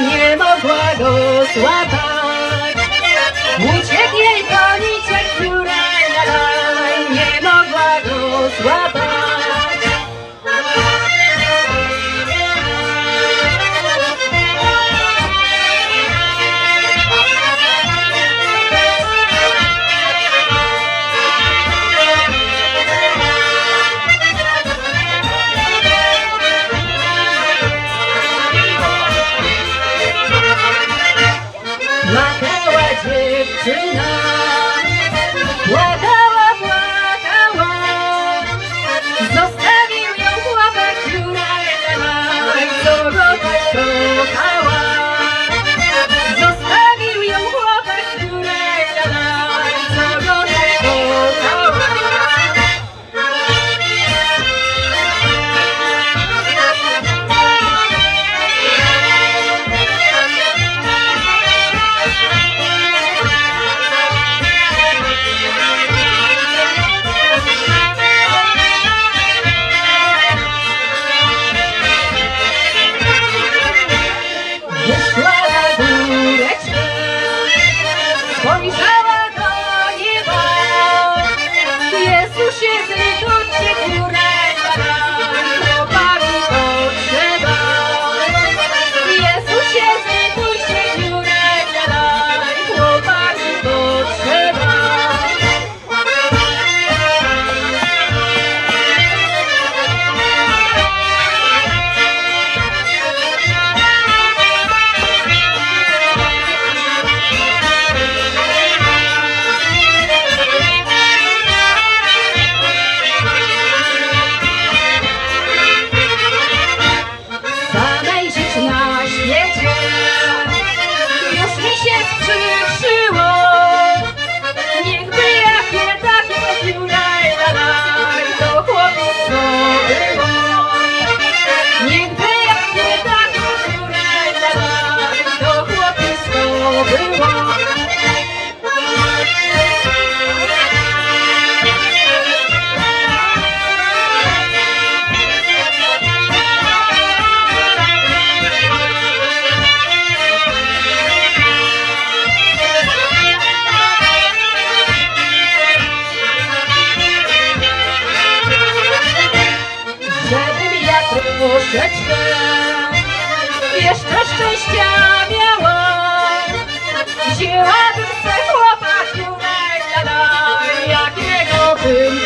nie mogła go złapać. Uciekł jej koniczek, nie mogła go złapać. Płakała dziewczyna, płakała, płakała. Zostawił ją chłopak, co go tak kochała. Zostawił ją chłopak, co go tak kochała. Wyszła na góreczkę, spojrzała do nieba. Jezusie, zlituj się, chłopaki potrzeba. Jezusie, zlituj się, chłopaki potrzeba. Samej żyć na świecie już mi się sprzykrzyło. Niechby jakie takie to chłopstwo było. Niechby jakie takie to chłopstwo było. Żebym ja troszeczkę jeszcze szczęścia miała, wzięłabym se chłopaku, jakiego bym